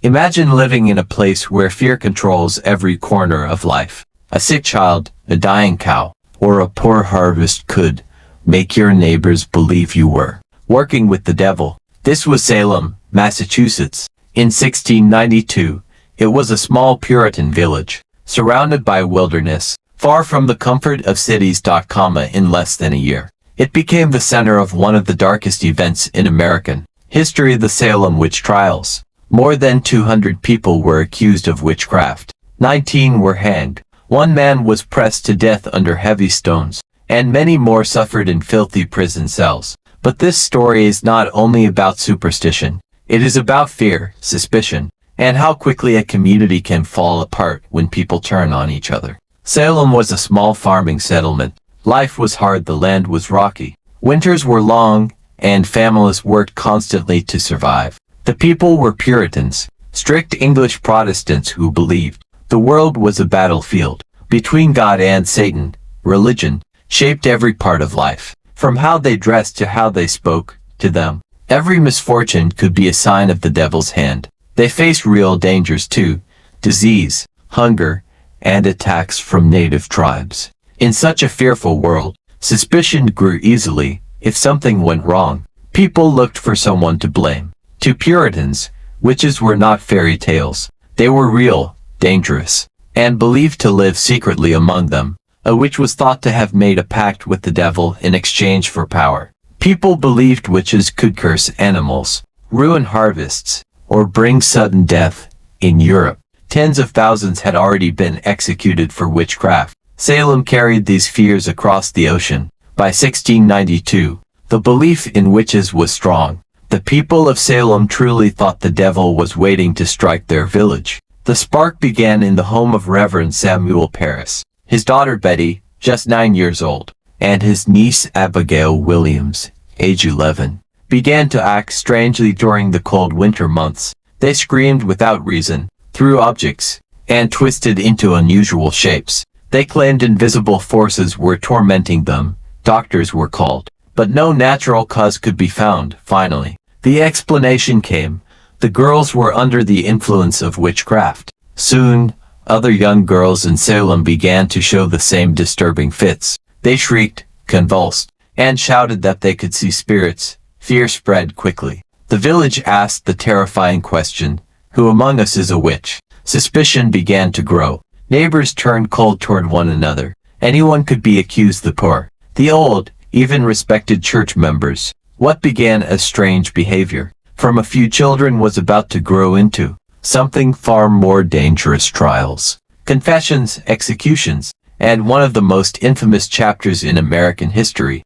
Imagine living in a place where fear controls every corner of life. A sick child, a dying cow, or a poor harvest could make your neighbors believe you were working with the devil. This was Salem, Massachusetts. In 1692, it was a small Puritan village, surrounded by wilderness, far from the comfort of cities. In less than a year, it became the center of one of the darkest events in American history, the Salem Witch Trials. More than 200 people were accused of witchcraft. 19 were hanged. One man was pressed to death under heavy stones, and many more suffered in filthy prison cells. But this story is not only about superstition. It is about fear, suspicion, and how quickly a community can fall apart when people turn on each other. Salem was a small farming settlement. Life was hard, the land was rocky. Winters were long, and families worked constantly to survive. The people were Puritans, strict English Protestants who believed the world was a battlefield between God and Satan. Religion shaped every part of life, from how they dressed to how they spoke. To them, every misfortune could be a sign of the devil's hand. They faced real dangers too: disease, hunger, and attacks from native tribes. In such a fearful world, suspicion grew easily. If something went wrong, people looked for someone to blame. To Puritans, witches were not fairy tales. They were real, dangerous, and believed to live secretly among them. A witch was thought to have made a pact with the devil in exchange for power. People believed witches could curse animals, ruin harvests, or bring sudden death. In Europe, tens of thousands had already been executed for witchcraft. Salem carried these fears across the ocean. By 1692, the belief in witches was strong. The people of Salem truly thought the devil was waiting to strike their village. The spark began in the home of Reverend Samuel Parris, his daughter Betty, just 9 years old, and his niece Abigail Williams, age 11, began to act strangely during the cold winter months. They screamed without reason, threw objects, and twisted into unusual shapes. They claimed invisible forces were tormenting them. Doctors were called, but no natural cause could be found. Finally, the explanation came. The girls were under the influence of witchcraft. Soon, other young girls in Salem began to show the same disturbing fits. They shrieked, convulsed, and shouted that they could see spirits. Fear spread quickly. The village asked the terrifying question, "Who among us is a witch?" Suspicion began to grow. Neighbors turned cold toward one another. Anyone could be accused, the poor, the old, even respected church members. What began as strange behavior from a few children was about to grow into something far more dangerous: trials, confessions, executions, and one of the most infamous chapters in American history.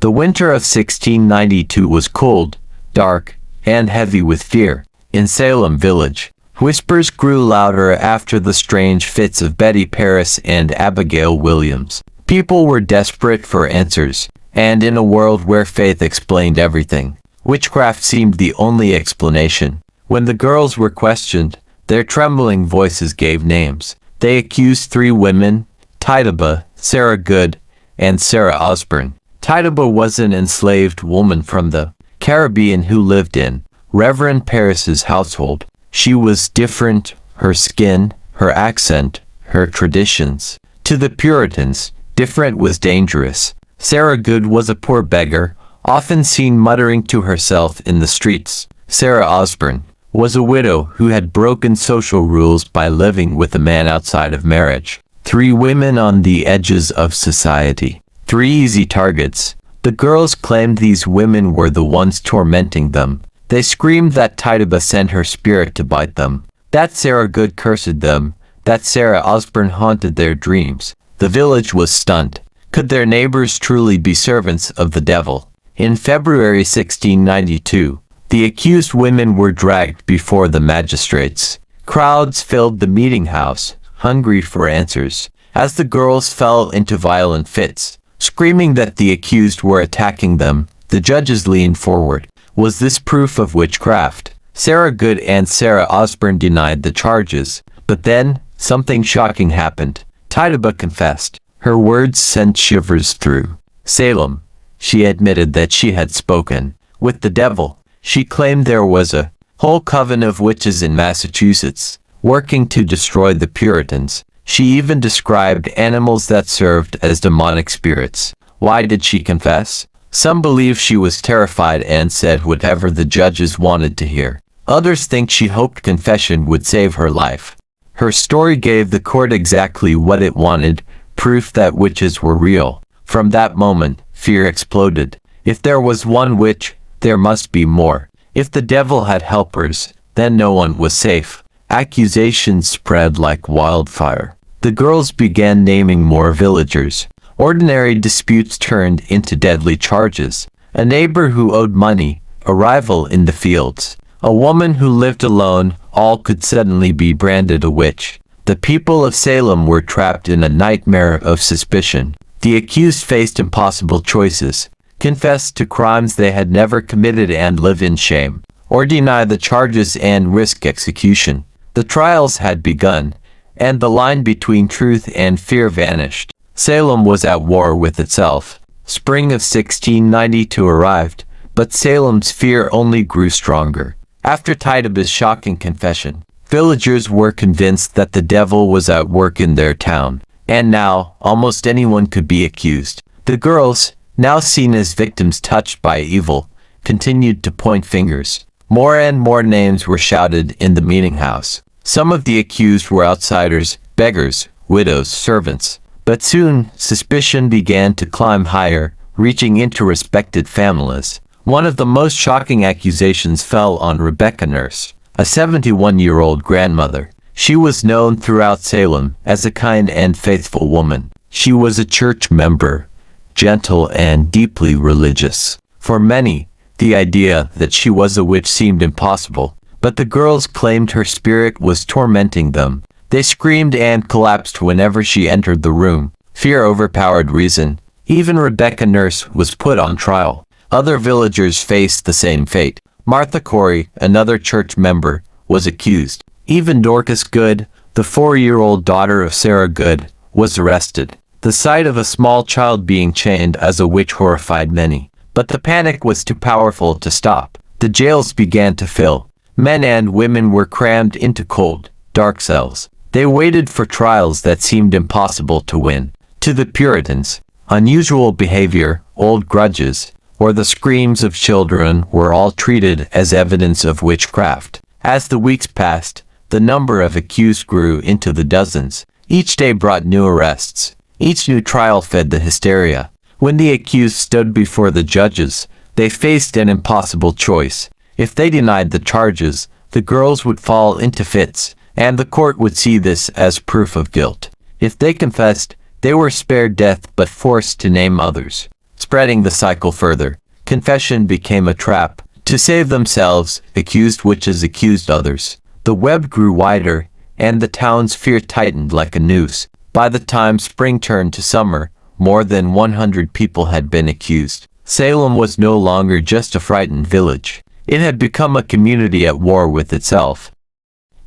The winter of 1692 was cold, dark, and heavy with fear. In Salem Village, whispers grew louder after the strange fits of Betty Parris and Abigail Williams. People were desperate for answers, and in a world where faith explained everything, witchcraft seemed the only explanation. When the girls were questioned, their trembling voices gave names. They accused 3 women: Tituba, Sarah Good, and Sarah Osborne. Tituba was an enslaved woman from the Caribbean who lived in Reverend Parris's household. She was different: her skin, her accent, her traditions. To the Puritans, different was dangerous. Sarah Good was a poor beggar, often seen muttering to herself in the streets. Sarah Osborne was a widow who had broken social rules by living with a man outside of marriage. 3 women on the edges of society. 3 easy targets. The girls claimed these women were the ones tormenting them. They screamed that Tituba sent her spirit to bite them, that Sarah Good cursed them, that Sarah Osborne haunted their dreams. The village was stunned. Could their neighbors truly be servants of the devil? In February 1692, the accused women were dragged before the magistrates. Crowds filled the meeting house, hungry for answers, as the girls fell into violent fits, screaming that the accused were attacking them. The judges leaned forward. Was this proof of witchcraft? Sarah Good and Sarah Osborne denied the charges, but then something shocking happened. Tituba confessed. Her words sent shivers through Salem. She admitted that she had spoken with the devil. She claimed there was a whole coven of witches in Massachusetts, working to destroy the Puritans. She even described animals that served as demonic spirits. Why did she confess? Some believe she was terrified and said whatever the judges wanted to hear. Others think she hoped confession would save her life. Her story gave the court exactly what it wanted, proof that witches were real. From that moment, fear exploded. If there was one witch, there must be more. If the devil had helpers, then no one was safe. Accusations spread like wildfire. The girls began naming more villagers. Ordinary disputes turned into deadly charges. A neighbor who owed money, a rival in the fields, a woman who lived alone, all could suddenly be branded a witch. The people of Salem were trapped in a nightmare of suspicion. The accused faced impossible choices: confess to crimes they had never committed and live in shame, or deny the charges and risk execution. The trials had begun, and the line between truth and fear vanished. Salem was at war with itself. Spring of 1692 arrived, but Salem's fear only grew stronger. After Tituba's shocking confession, villagers were convinced that the devil was at work in their town, and now almost anyone could be accused. The girls, now seen as victims touched by evil, continued to point fingers. More and more names were shouted in the meeting house. Some of the accused were outsiders, beggars, widows, servants. But soon, suspicion began to climb higher, reaching into respected families. One of the most shocking accusations fell on Rebecca Nurse, a 71-year-old grandmother. She was known throughout Salem as a kind and faithful woman. She was a church member, gentle and deeply religious. For many, the idea that she was a witch seemed impossible, but the girls claimed her spirit was tormenting them. They screamed and collapsed whenever she entered the room. Fear overpowered reason. Even Rebecca Nurse was put on trial. Other villagers faced the same fate. Martha Corey, another church member, was accused. Even Dorcas Good, the 4-year-old daughter of Sarah Good, was arrested. The sight of a small child being chained as a witch horrified many. But the panic was too powerful to stop. The jails began to fill. Men and women were crammed into cold, dark cells. They waited for trials that seemed impossible to win. To the Puritans, unusual behavior, old grudges, or the screams of children were all treated as evidence of witchcraft. As the weeks passed, the number of accused grew into the dozens. Each day brought new arrests. Each new trial fed the hysteria. When the accused stood before the judges, they faced an impossible choice. If they denied the charges, the girls would fall into fits, and the court would see this as proof of guilt. If they confessed, they were spared death but forced to name others. Spreading the cycle further, confession became a trap. To save themselves, accused witches accused others. The web grew wider, and the town's fear tightened like a noose. By the time spring turned to summer, more than 100 people had been accused. Salem was no longer just a frightened village. It had become a community at war with itself.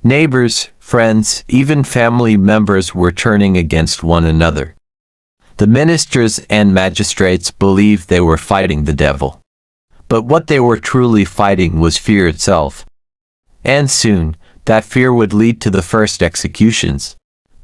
Neighbors, friends, even family members were turning against one another. The ministers and magistrates believed they were fighting the devil. But what they were truly fighting was fear itself. And soon, that fear would lead to the first executions.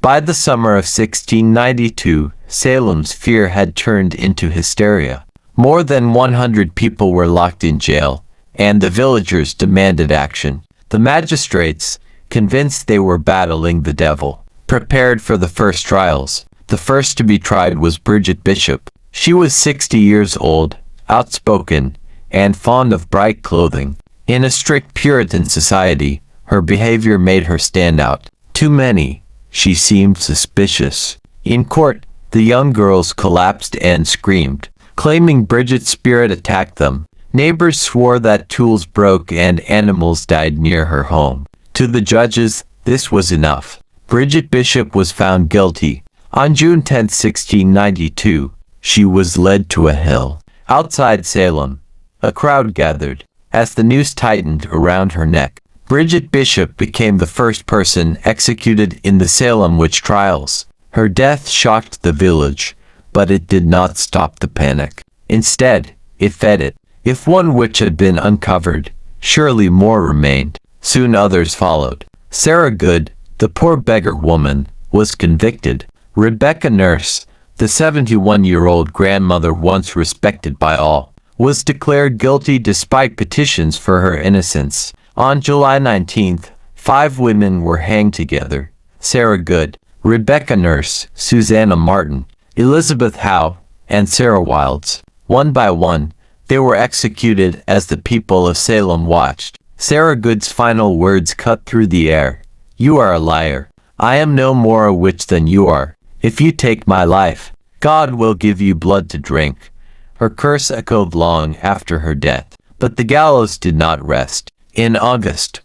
By the summer of 1692, Salem's fear had turned into hysteria. More than 100 people were locked in jail, and the villagers demanded action. The magistrates, convinced they were battling the devil, prepared for the first trials. The first to be tried was Bridget Bishop. She was 60 years old, outspoken, and fond of bright clothing. In a strict Puritan society, her behavior made her stand out. To many, she seemed suspicious. In court, the young girls collapsed and screamed, claiming Bridget's spirit attacked them. Neighbors swore that tools broke and animals died near her home. To the judges, this was enough. Bridget Bishop was found guilty. On June 10, 1692, she was led to a hill. Outside Salem, a crowd gathered. As the noose tightened around her neck, Bridget Bishop became the first person executed in the Salem Witch Trials. Her death shocked the village, but it did not stop the panic. Instead, it fed it. If one witch had been uncovered, surely more remained. Soon others followed. Sarah Good, the poor beggar woman, was convicted. Rebecca Nurse, the 71-year-old grandmother once respected by all, was declared guilty despite petitions for her innocence. On July 19th, 5 women were hanged together: Sarah Good, Rebecca Nurse, Susanna Martin, Elizabeth Howe, and Sarah Wilds. One by one, they were executed as the people of Salem watched. Sarah Good's final words cut through the air: "You are a liar. I am no more a witch than you are. If you take my life, God will give you blood to drink." Her curse echoed long after her death. But the gallows did not rest. In August,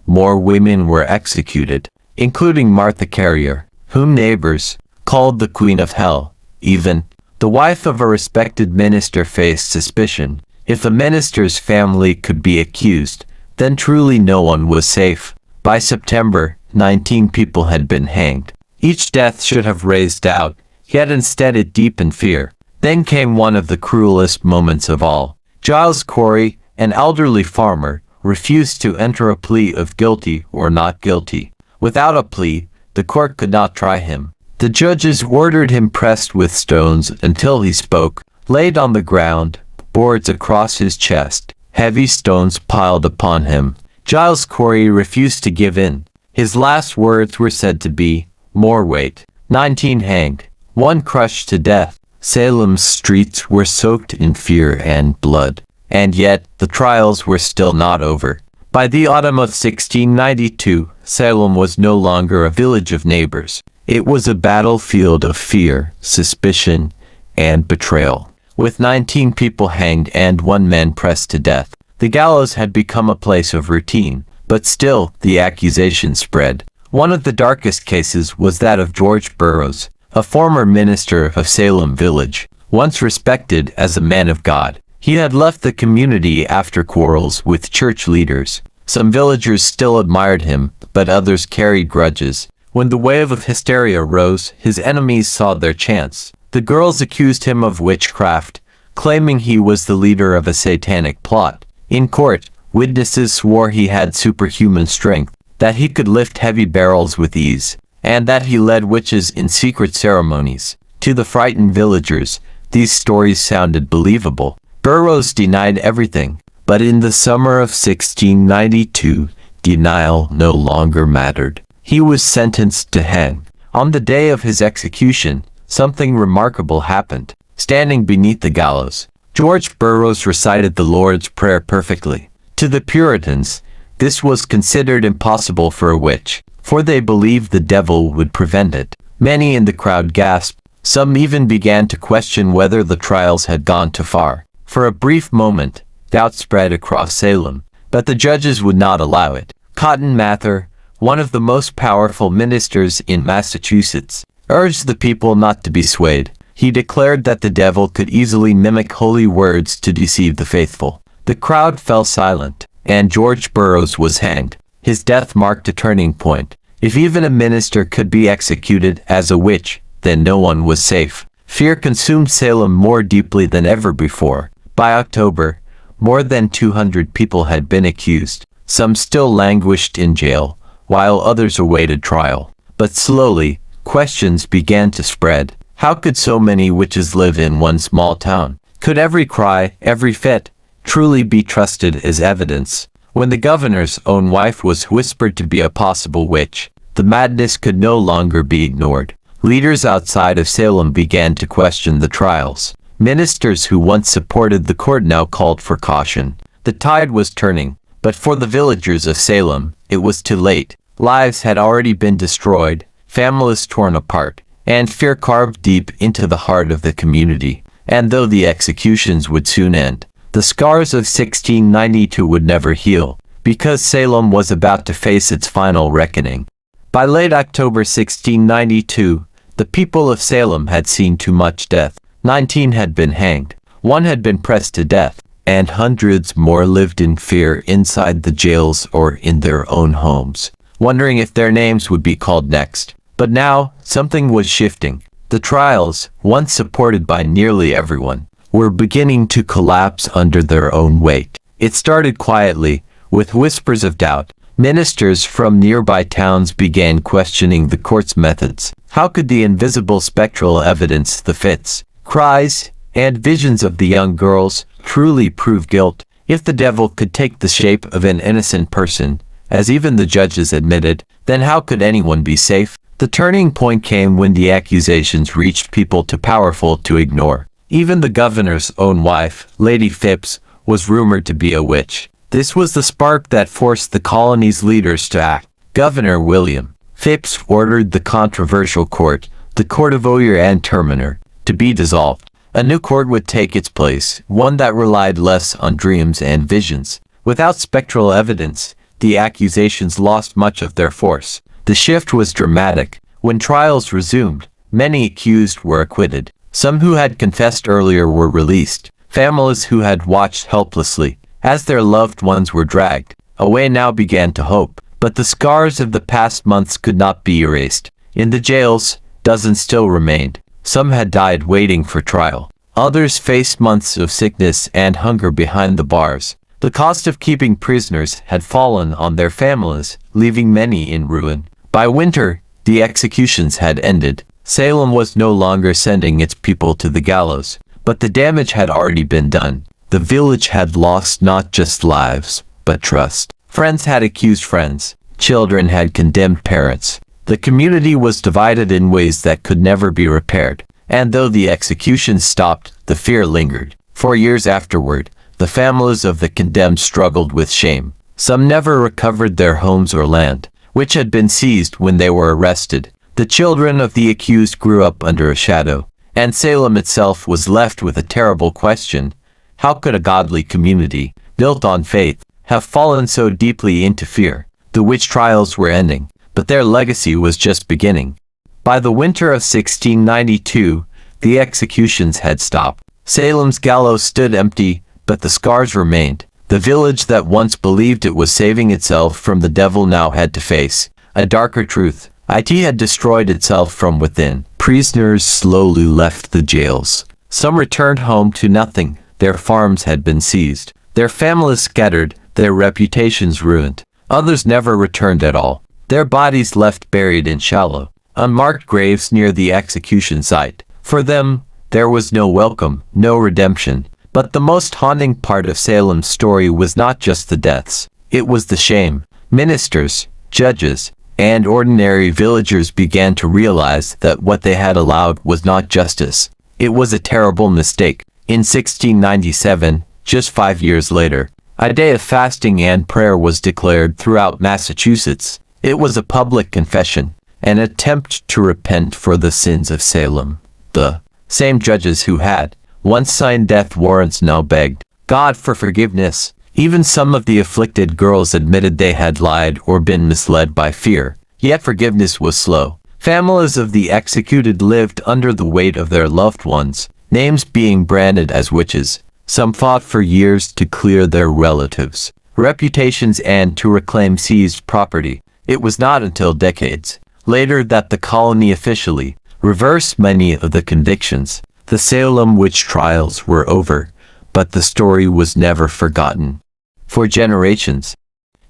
more women were executed, including Martha Carrier, whom neighbors called the Queen of Hell. Even the wife of a respected minister faced suspicion. If a minister's family could be accused, then truly no one was safe. By September, 19 people had been hanged. Each death should have raised doubt, yet instead it deepened fear. Then came one of the cruelest moments of all. Giles Corey, an elderly farmer, refused to enter a plea of guilty or not guilty. Without a plea, the court could not try him. The judges ordered him pressed with stones until he spoke, laid on the ground, boards across his chest, heavy stones piled upon him. Giles Corey refused to give in. His last words were said to be, "More weight." 19 hanged, 1 crushed to death. Salem's streets were soaked in fear and blood. And yet, the trials were still not over. By the autumn of 1692, Salem was no longer a village of neighbors. It was a battlefield of fear, suspicion, and betrayal. With 19 people hanged and 1 man pressed to death, the gallows had become a place of routine. But still, the accusation spread. One of the darkest cases was that of George Burroughs, a former minister of Salem Village, once respected as a man of God. He had left the community after quarrels with church leaders. Some villagers still admired him, but others carried grudges. When the wave of hysteria rose, his enemies saw their chance. The girls accused him of witchcraft, claiming he was the leader of a satanic plot. In court, witnesses swore he had superhuman strength, that he could lift heavy barrels with ease, and that he led witches in secret ceremonies. To the frightened villagers, these stories sounded believable. Burroughs denied everything, but in the summer of 1692, denial no longer mattered. He was sentenced to hang. On the day of his execution, something remarkable happened. Standing beneath the gallows, George Burroughs recited the Lord's Prayer perfectly. To the Puritans, this was considered impossible for a witch, for they believed the devil would prevent it. Many in the crowd gasped. Some even began to question whether the trials had gone too far. For a brief moment, doubt spread across Salem, but the judges would not allow it. Cotton Mather, one of the most powerful ministers in Massachusetts, urged the people not to be swayed. He declared that the devil could easily mimic holy words to deceive the faithful. The crowd fell silent, and George Burroughs was hanged. His death marked a turning point. If even a minister could be executed as a witch, then no one was safe. Fear consumed Salem more deeply than ever before. By October, more than 200 people had been accused. Some still languished in jail, while others awaited trial. But slowly, questions began to spread. How could so many witches live in one small town? Could every cry, every fit, truly be trusted as evidence? When the governor's own wife was whispered to be a possible witch, the madness could no longer be ignored. Leaders outside of Salem began to question the trials. Ministers who once supported the court now called for caution. The tide was turning, but for the villagers of Salem, it was too late. Lives had already been destroyed, families torn apart, and fear carved deep into the heart of the community. And though the executions would soon end, the scars of 1692 would never heal, because Salem was about to face its final reckoning. By late October 1692, the people of Salem had seen too much death. 19 had been hanged, 1 had been pressed to death, and hundreds more lived in fear inside the jails or in their own homes, wondering if their names would be called next. But now, something was shifting. The trials, once supported by nearly everyone, were beginning to collapse under their own weight. It started quietly, with whispers of doubt, Ministers from nearby towns began questioning the court's methods. How could the invisible spectral evidence, the fits, cries, and visions of the young girls truly prove guilt? If the devil could take the shape of an innocent person, as even the judges admitted, then how could anyone be safe? The turning point came when the accusations reached people too powerful to ignore. Even the governor's own wife, Lady Phips, was rumored to be a witch. This was the spark that forced the colony's leaders to act. Governor William Phips ordered the controversial court, the Court of Oyer and Terminer, to be dissolved. A new court would take its place, one that relied less on dreams and visions. Without spectral evidence, the accusations lost much of their force. The shift was dramatic. When trials resumed, many accused were acquitted. Some who had confessed earlier were released. Families who had watched helplessly as their loved ones were dragged away now began to hope. But the scars of the past months could not be erased. In the jails, dozens still remained. Some had died waiting for trial. Others faced months of sickness and hunger behind the bars. The cost of keeping prisoners had fallen on their families, leaving many in ruin. By winter, the executions had ended. Salem was no longer sending its people to the gallows, but the damage had already been done. The village had lost not just lives, but trust. Friends had accused friends. Children had condemned parents. The community was divided in ways that could never be repaired. And though the executions stopped, the fear lingered. For years afterward, the families of the condemned struggled with shame. Some never recovered their homes or land, which had been seized when they were arrested. The children of the accused grew up under a shadow, and Salem itself was left with a terrible question. How could a godly community, built on faith, have fallen so deeply into fear? The witch trials were ending, but their legacy was just beginning. By the winter of 1692, the executions had stopped. Salem's gallows stood empty, but the scars remained. The village that once believed it was saving itself from the devil now had to face a darker truth. It had destroyed itself from within. Prisoners slowly left the jails. Some returned home to nothing. Their farms had been seized. Their families scattered, their reputations ruined. Others never returned at all. Their bodies left buried in shallow, unmarked graves near the execution site. For them, there was no welcome, no redemption. But the most haunting part of Salem's story was not just the deaths. It was the shame. Ministers, judges, and ordinary villagers began to realize that what they had allowed was not justice. It was a terrible mistake. In 1697, just 5 years later, a day of fasting and prayer was declared throughout Massachusetts. It was a public confession, an attempt to repent for the sins of Salem. The same judges who had once signed death warrants now begged God for forgiveness. Even some of the afflicted girls admitted they had lied or been misled by fear. Yet forgiveness was slow. Families of the executed lived under the weight of their loved ones, names being branded as witches. Some fought for years to clear their relatives' reputations and to reclaim seized property. It was not until decades later that the colony officially reversed many of the convictions. The Salem Witch Trials were over, but the story was never forgotten. For generations,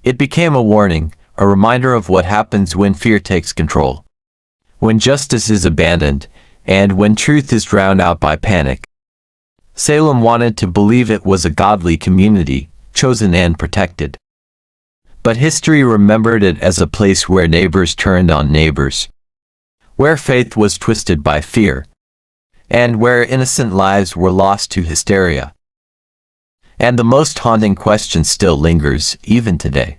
it became a warning, a reminder of what happens when fear takes control, when justice is abandoned, and when truth is drowned out by panic. Salem wanted to believe it was a godly community, chosen and protected. But history remembered it as a place where neighbors turned on neighbors, where faith was twisted by fear, and where innocent lives were lost to hysteria. And the most haunting question still lingers, even today.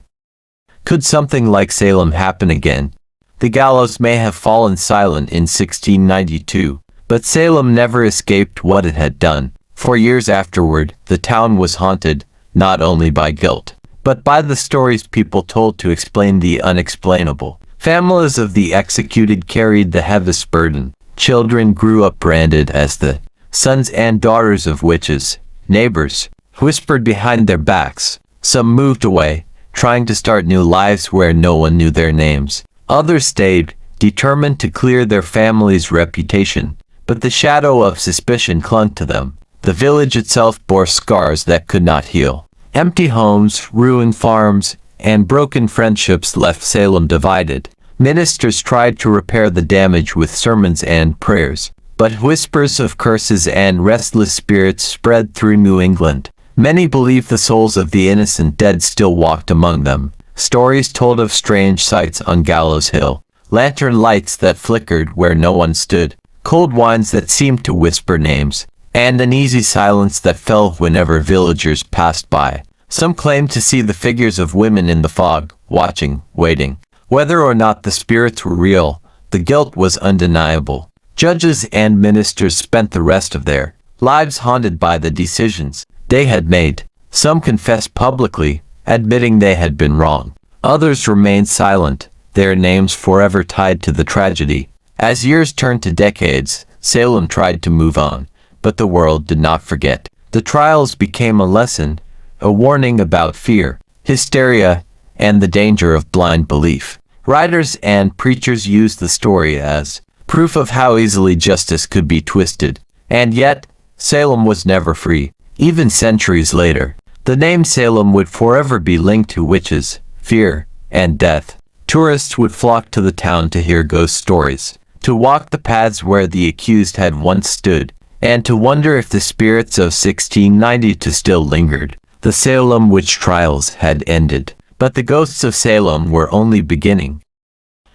Could something like Salem happen again? The gallows may have fallen silent in 1692, but Salem never escaped what it had done. For years afterward, the town was haunted, not only by guilt, but by the stories people told to explain the unexplainable. Families of the executed carried the heaviest burden. Children grew up branded as the sons and daughters of witches. Neighbors whispered behind their backs. Some moved away, trying to start new lives where no one knew their names. Others stayed, determined to clear their family's reputation. But the shadow of suspicion clung to them. The village itself bore scars that could not heal. Empty homes, ruined farms, and broken friendships left Salem divided. Ministers tried to repair the damage with sermons and prayers, but whispers of curses and restless spirits spread through New England. Many believed the souls of the innocent dead still walked among them. Stories told of strange sights on Gallows Hill, lantern lights that flickered where no one stood, cold wines that seemed to whisper names, and an easy silence that fell whenever villagers passed by. Some claimed to see the figures of women in the fog, watching, waiting. Whether or not the spirits were real, the guilt was undeniable. Judges and ministers spent the rest of their lives haunted by the decisions they had made. Some confessed publicly, admitting they had been wrong. Others remained silent, their names forever tied to the tragedy. As years turned to decades, Salem tried to move on, but the world did not forget. The trials became a lesson, a warning about fear, hysteria, and the danger of blind belief. Writers and preachers used the story as proof of how easily justice could be twisted. And yet, Salem was never free. Even centuries later, the name Salem would forever be linked to witches, fear, and death. Tourists would flock to the town to hear ghost stories, to walk the paths where the accused had once stood, and to wonder if the spirits of 1692 still lingered. The Salem Witch Trials had ended, but the ghosts of Salem were only beginning.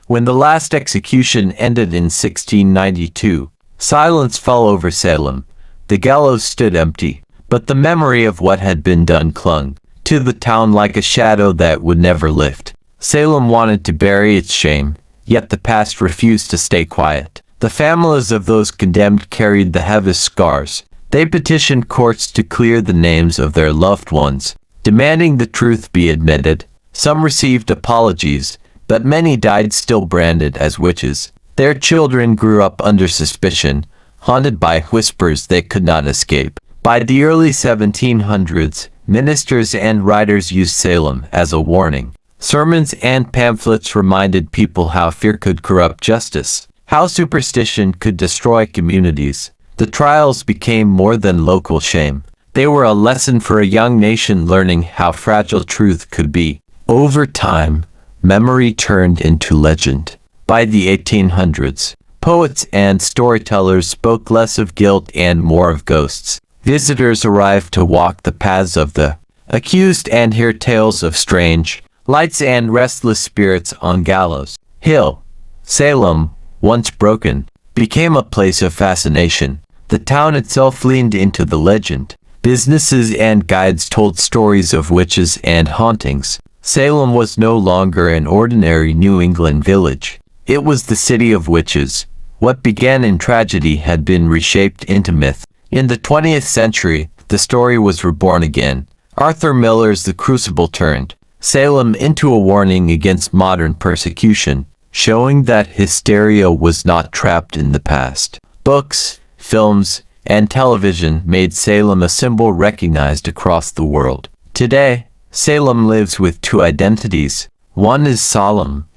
When the last execution ended in 1692, silence fell over Salem. The gallows stood empty, but the memory of what had been done clung to the town like a shadow that would never lift. Salem wanted to bury its shame, yet the past refused to stay quiet. The families of those condemned carried the heaviest scars. They petitioned courts to clear the names of their loved ones, demanding the truth be admitted. Some received apologies, but many died still branded as witches. Their children grew up under suspicion, haunted by whispers they could not escape. By the early 1700s, ministers and writers used Salem as a warning. Sermons and pamphlets reminded people how fear could corrupt justice, how superstition could destroy communities. The trials became more than local shame. They were a lesson for a young nation learning how fragile truth could be. Over time, memory turned into legend. By the 1800s, poets and storytellers spoke less of guilt and more of ghosts. Visitors arrived to walk the paths of the accused and hear tales of strange lights and restless spirits on Gallows Hill. Salem, once broken, became a place of fascination. The town itself leaned into the legend. Businesses and guides told stories of witches and hauntings. Salem was no longer an ordinary New England village. It was the city of witches. What began in tragedy had been reshaped into myth. In the 20th century, the story was reborn again. Arthur Miller's The Crucible turned Salem into a warning against modern persecution, showing that hysteria was not trapped in the past. Books, films, and television made Salem a symbol recognized across the world. Today, Salem lives with two identities. One is solemn.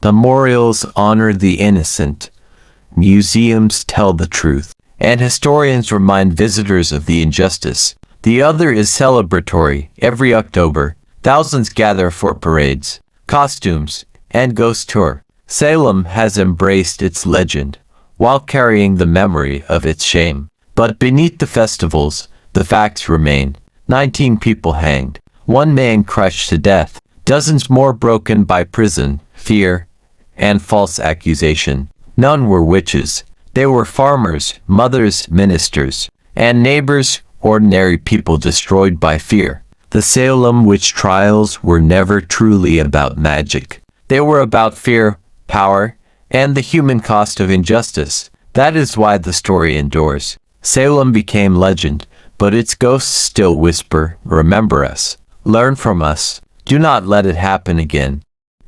Memorials honor the innocent. Museums tell the truth, and historians remind visitors of the injustice. The other is celebratory. Every October, thousands gather for parades, costumes, and ghost tour. Salem has embraced its legend, while carrying the memory of its shame. But beneath the festivals, the facts remain. 19 people hanged, 1 man crushed to death, dozens more broken by prison, fear, and false accusation. None were witches. They were farmers, mothers, ministers, and neighbors, ordinary people destroyed by fear. The Salem Witch Trials were never truly about magic. They were about fear, power, and the human cost of injustice. That is why the story endures. Salem became legend, but its ghosts still whisper, "Remember us. Learn from us. Do not let it happen again."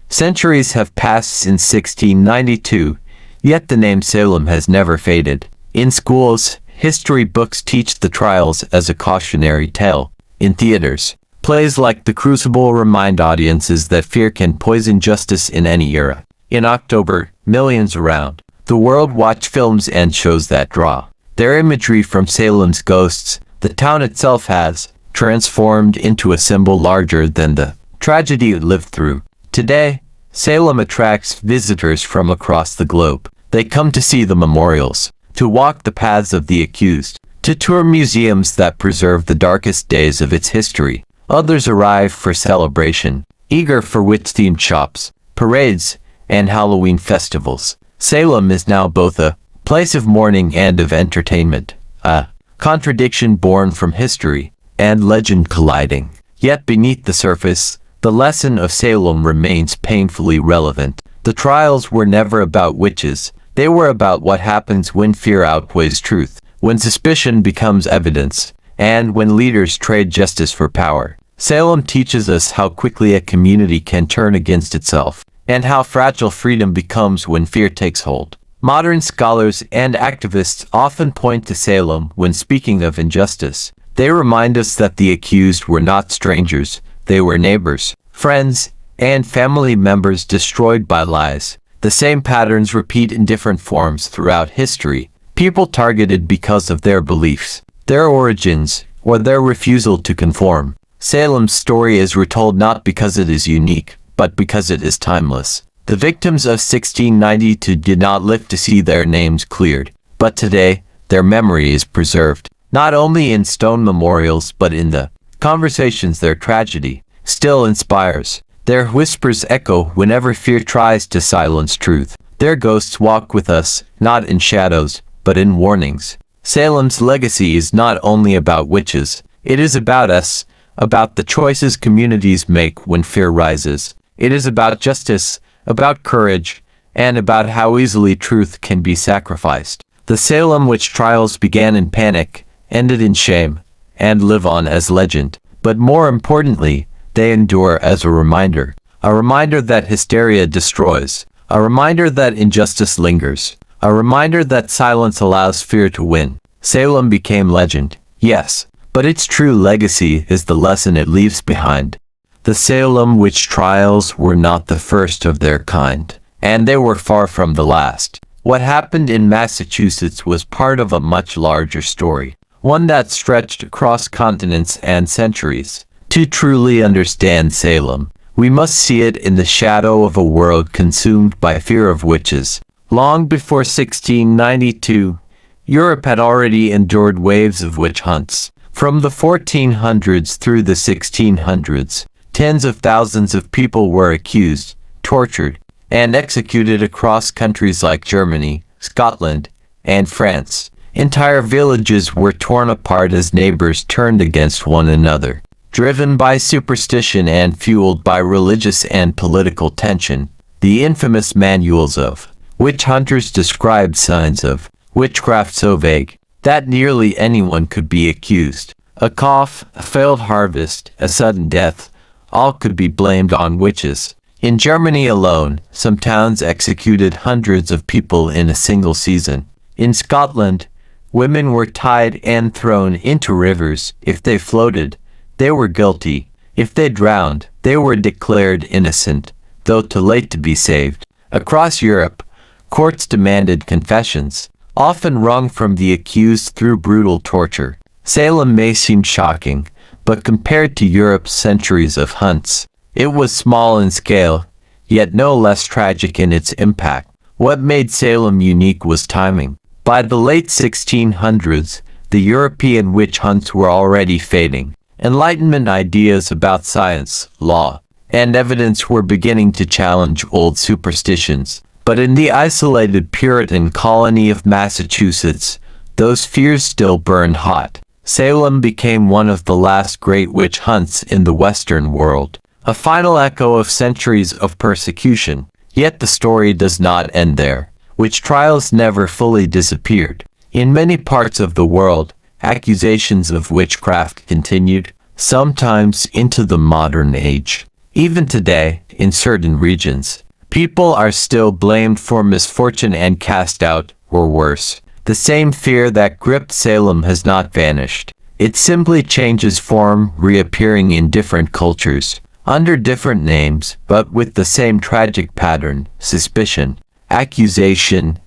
Centuries have passed since 1692, yet the name Salem has never faded. In schools, history books teach the trials as a cautionary tale. In theaters, plays like The Crucible remind audiences that fear can poison justice in any era. In October, millions around the world watch films and shows that draw their imagery from Salem's ghosts. The town itself has transformed into a symbol larger than the tragedy it lived through. Today, Salem attracts visitors from across the globe. They come to see the memorials, to walk the paths of the accused, to tour museums that preserve the darkest days of its history. Others arrive for celebration, eager for witch-themed shops, parades, and Halloween festivals. Salem is now both a place of mourning and of entertainment, a contradiction born from history and legend colliding. Yet beneath the surface, the lesson of Salem remains painfully relevant. The trials were never about witches. They were about what happens when fear outweighs truth, when suspicion becomes evidence, and when leaders trade justice for power. Salem teaches us how quickly a community can turn against itself, and how fragile freedom becomes when fear takes hold. Modern scholars and activists often point to Salem when speaking of injustice. They remind us that the accused were not strangers. They were neighbors, friends, and family members destroyed by lies. The same patterns repeat in different forms throughout history. People targeted because of their beliefs, their origins, or their refusal to conform. Salem's story is retold not because it is unique, but because it is timeless. The victims of 1692 did not live to see their names cleared, but today, their memory is preserved, not only in stone memorials but in the conversations their tragedy still inspires. Their whispers echo whenever fear tries to silence truth. Their ghosts walk with us, not in shadows, but in warnings. Salem's legacy is not only about witches, it is about us, about the choices communities make when fear rises. It is about justice, about courage, and about how easily truth can be sacrificed. The Salem Witch Trials began in panic, ended in shame, and live on as legend. But more importantly, they endure as a reminder that hysteria destroys, a reminder that injustice lingers, a reminder that silence allows fear to win. Salem became legend, yes, but its true legacy is the lesson it leaves behind. The Salem Witch Trials were not the first of their kind, and they were far from the last. What happened in Massachusetts was part of a much larger story, one that stretched across continents and centuries. To truly understand Salem, we must see it in the shadow of a world consumed by fear of witches. Long before 1692, Europe had already endured waves of witch hunts. From the 1400s through the 1600s, tens of thousands of people were accused, tortured, and executed across countries like Germany, Scotland, and France. Entire villages were torn apart as neighbors turned against one another. Driven by superstition and fueled by religious and political tension, the infamous manuals of witch hunters described signs of witchcraft so vague that nearly anyone could be accused. A cough, a failed harvest, a sudden death, all could be blamed on witches. In Germany alone, some towns executed hundreds of people in a single season. In Scotland, women were tied and thrown into rivers. If they floated, they were guilty. If they drowned, they were declared innocent, though too late to be saved. Across Europe, courts demanded confessions, often wrung from the accused through brutal torture. Salem may seem shocking, but compared to Europe's centuries of hunts, it was small in scale, yet no less tragic in its impact. What made Salem unique was timing. By the late 1600s, the European witch hunts were already fading. Enlightenment ideas about science, law, and evidence were beginning to challenge old superstitions. But in the isolated Puritan colony of Massachusetts, those fears still burned hot. Salem became one of the last great witch hunts in the Western world, a final echo of centuries of persecution. Yet the story does not end there. Witch trials never fully disappeared. In many parts of the world, accusations of witchcraft continued, sometimes into the modern age. Even today, in certain regions, people are still blamed for misfortune and cast out, or worse. The same fear that gripped Salem has not vanished. It simply changes form, reappearing in different cultures, under different names, but with the same tragic pattern: suspicion, accusation,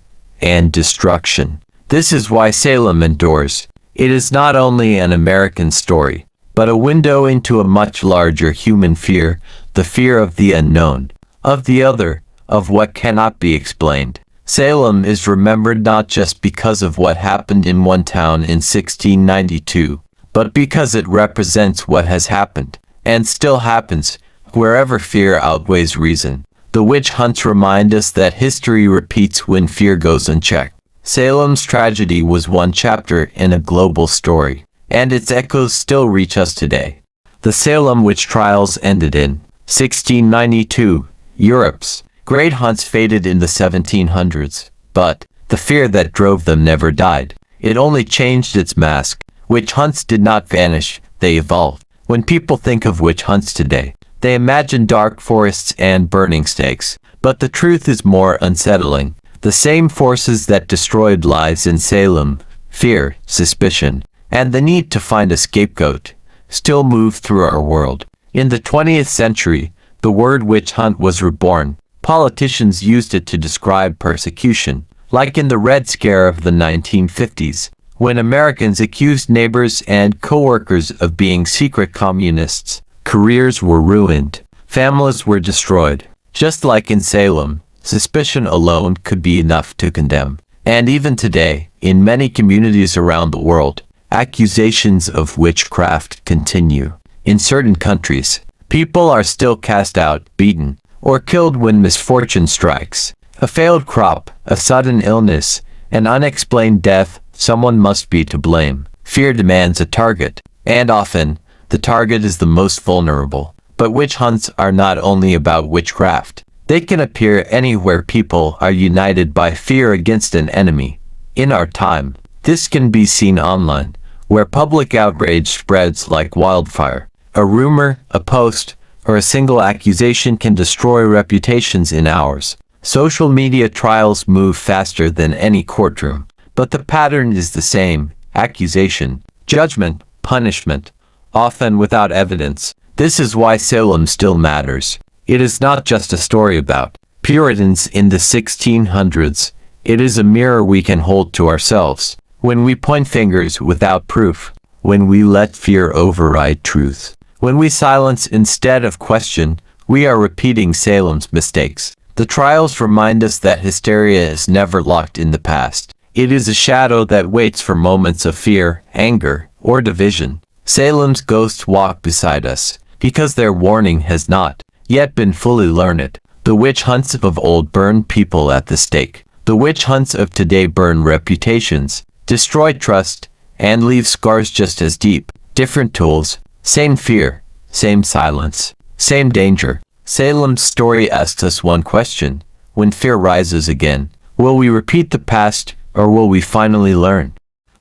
and destruction. This is why Salem endures. It is not only an American story, but a window into a much larger human fear, the fear of the unknown, of the other, of what cannot be explained. Salem is remembered not just because of what happened in one town in 1692, but because it represents what has happened, and still happens, wherever fear outweighs reason. The witch hunts remind us that history repeats when fear goes unchecked. Salem's tragedy was one chapter in a global story, and its echoes still reach us today. The Salem Witch Trials ended in 1692. Europe's great hunts faded in the 1700s, but the fear that drove them never died. It only changed its mask. Witch hunts did not vanish, they evolved. When people think of witch hunts today, they imagine dark forests and burning stakes, but the truth is more unsettling. The same forces that destroyed lives in Salem, fear, suspicion, and the need to find a scapegoat, still move through our world. In the 20th century, the word witch hunt was reborn. Politicians used it to describe persecution, like in the Red Scare of the 1950s, when Americans accused neighbors and co-workers of being secret communists. Careers were ruined. Families were destroyed. Just like in Salem, suspicion alone could be enough to condemn. And even today, in many communities around the world, accusations of witchcraft continue. In certain countries, people are still cast out, beaten, or killed when misfortune strikes. A failed crop, a sudden illness, an unexplained death, someone must be to blame. Fear demands a target, and often, the target is the most vulnerable. But witch hunts are not only about witchcraft. They can appear anywhere people are united by fear against an enemy. In our time, this can be seen online, where public outrage spreads like wildfire. A rumor, a post, or a single accusation can destroy reputations in hours. Social media trials move faster than any courtroom, but the pattern is the same: accusation, judgment, punishment, often without evidence. This is why Salem still matters. It is not just a story about Puritans in the 1600s. It is a mirror we can hold to ourselves. When we point fingers without proof, when we let fear override truth, when we silence instead of question, we are repeating Salem's mistakes. The trials remind us that hysteria is never locked in the past. It is a shadow that waits for moments of fear, anger, or division. Salem's ghosts walk beside us, because their warning has not yet been fully learned. The witch hunts of old burned people at the stake. The witch hunts of today burn reputations, destroy trust, and leave scars just as deep. Different tools, same fear, same silence, same danger. Salem's story asks us one question: when fear rises again, will we repeat the past, or will we finally learn?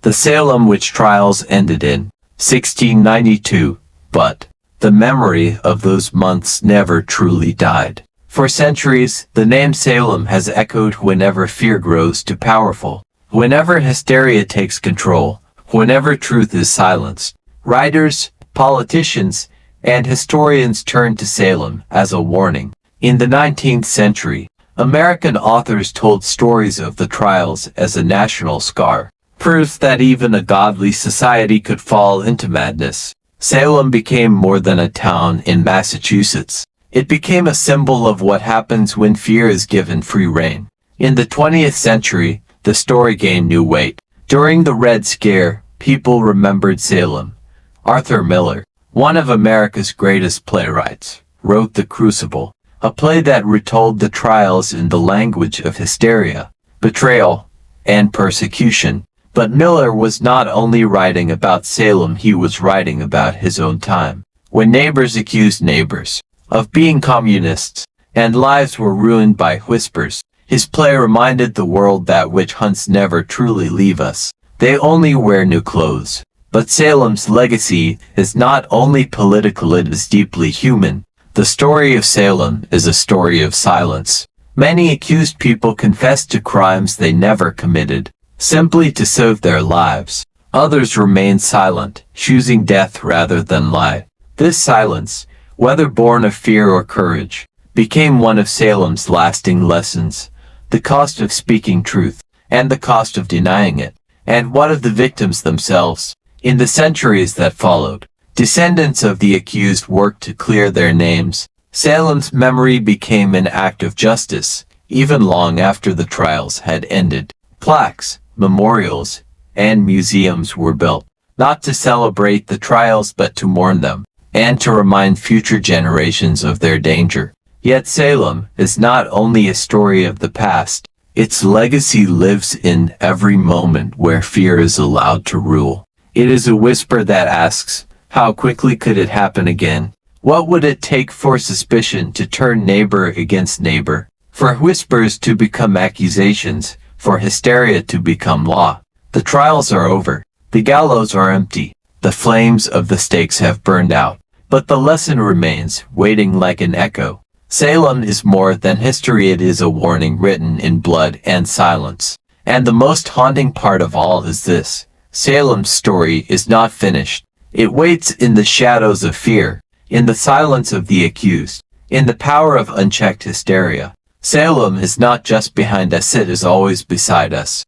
The Salem Witch Trials ended in 1692, but the memory of those months never truly died. For centuries, the name Salem has echoed whenever fear grows too powerful, whenever hysteria takes control, whenever truth is silenced. Writers, politicians, and historians turn to Salem as a warning. In the 19th century, American authors told stories of the trials as a national scar, proof that even a godly society could fall into madness. Salem became more than a town in Massachusetts. It became a symbol of what happens when fear is given free rein. In the 20th century, the story gained new weight. During the Red Scare, people remembered Salem. Arthur Miller, one of America's greatest playwrights, wrote The Crucible, a play that retold the trials in the language of hysteria, betrayal, and persecution. But Miller was not only writing about Salem, he was writing about his own time, when neighbors accused neighbors of being communists, and lives were ruined by whispers. His play reminded the world that witch hunts never truly leave us. They only wear new clothes. But Salem's legacy is not only political, it is deeply human. The story of Salem is a story of silence. Many accused people confessed to crimes they never committed, simply to save their lives. Others remained silent, choosing death rather than lie. This silence, whether born of fear or courage, became one of Salem's lasting lessons: the cost of speaking truth, and the cost of denying it, and what of the victims themselves. In the centuries that followed, Descendants of the accused worked to clear their names. Salem's memory became an act of justice, even long after the trials had ended. Plaques, memorials, and museums were built, not to celebrate the trials but to mourn them, and to remind future generations of their danger. Yet Salem is not only a story of the past, its legacy lives in every moment where fear is allowed to rule. It is a whisper that asks, how quickly could it happen again? What would it take for suspicion to turn neighbor against neighbor? For whispers to become accusations, for hysteria to become law. The trials are over. The gallows are empty. The flames of the stakes have burned out. But the lesson remains, waiting like an echo. Salem is more than history, it is a warning written in blood and silence. And the most haunting part of all is this: Salem's story is not finished. It waits in the shadows of fear, in the silence of the accused, in the power of unchecked hysteria. Salem is not just behind us, it is always beside us.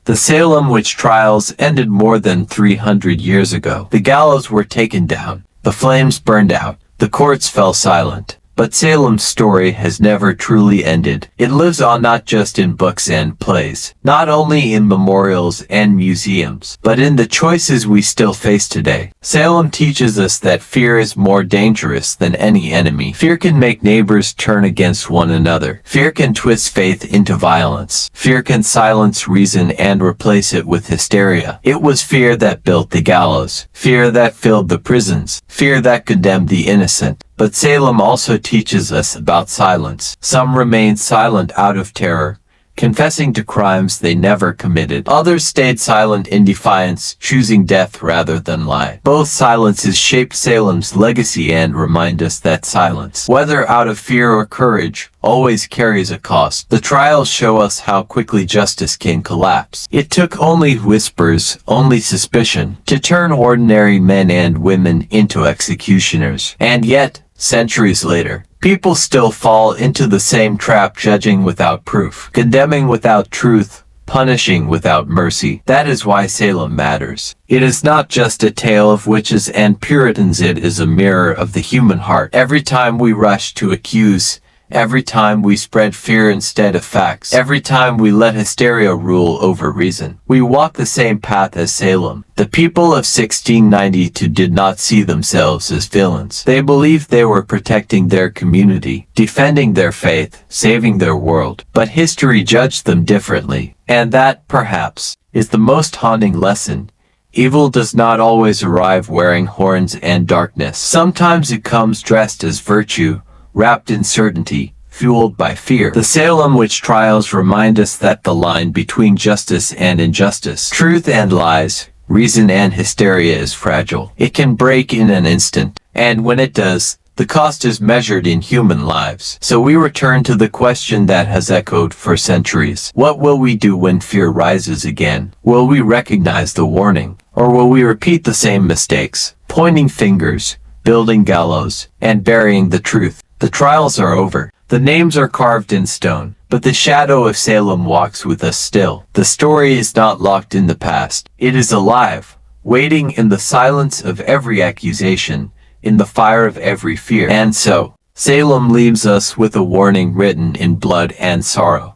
The Salem Witch Trials ended more than 300 years ago. The gallows were taken down, the flames burned out, the courts fell silent. But Salem's story has never truly ended. It lives on not just in books and plays, not only in memorials and museums, but in the choices we still face today. Salem teaches us that fear is more dangerous than any enemy. Fear can make neighbors turn against one another. Fear can twist faith into violence. Fear can silence reason and replace it with hysteria. It was fear that built the gallows, fear that filled the prisons, fear that condemned the innocent. But Salem also teaches us about silence. Some remained silent out of terror, confessing to crimes they never committed. Others stayed silent in defiance, choosing death rather than lie. Both silences shape Salem's legacy and remind us that silence, whether out of fear or courage, always carries a cost. The trials show us how quickly justice can collapse. It took only whispers, only suspicion, to turn ordinary men and women into executioners. And yet, centuries later, people still fall into the same trap, judging without proof, condemning without truth, punishing without mercy. That is why Salem matters. It is not just a tale of witches and Puritans, it is a mirror of the human heart. Every time we rush to accuse, every time we spread fear instead of facts, every time we let hysteria rule over reason, we walk the same path as Salem. The people of 1692 did not see themselves as villains. They believed they were protecting their community, defending their faith, saving their world. But history judged them differently. And that, perhaps, is the most haunting lesson. Evil does not always arrive wearing horns and darkness. Sometimes it comes dressed as virtue, wrapped in certainty, fueled by fear. The Salem Witch Trials remind us that the line between justice and injustice, truth and lies, reason and hysteria is fragile. It can break in an instant, and when it does, the cost is measured in human lives. So we return to the question that has echoed for centuries. What will we do when fear rises again? Will we recognize the warning, or will we repeat the same mistakes, pointing fingers, building gallows, and burying the truth? The trials are over. The names are carved in stone, but the shadow of Salem walks with us still. The story is not locked in the past. It is alive, waiting in the silence of every accusation, in the fire of every fear. And so, Salem leaves us with a warning written in blood and sorrow.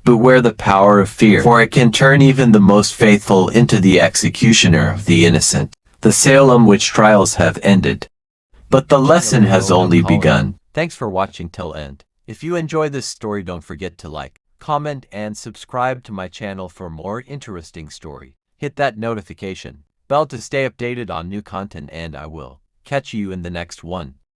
Beware the power of fear, for it can turn even the most faithful into the executioner of the innocent. The Salem Witch Trials have ended, but the lesson has only begun. Thanks for watching till end. If you enjoy this story, don't forget to like, comment, and subscribe to my channel for more interesting story. Hit that notification bell to stay updated on new content, and I will catch you in the next one.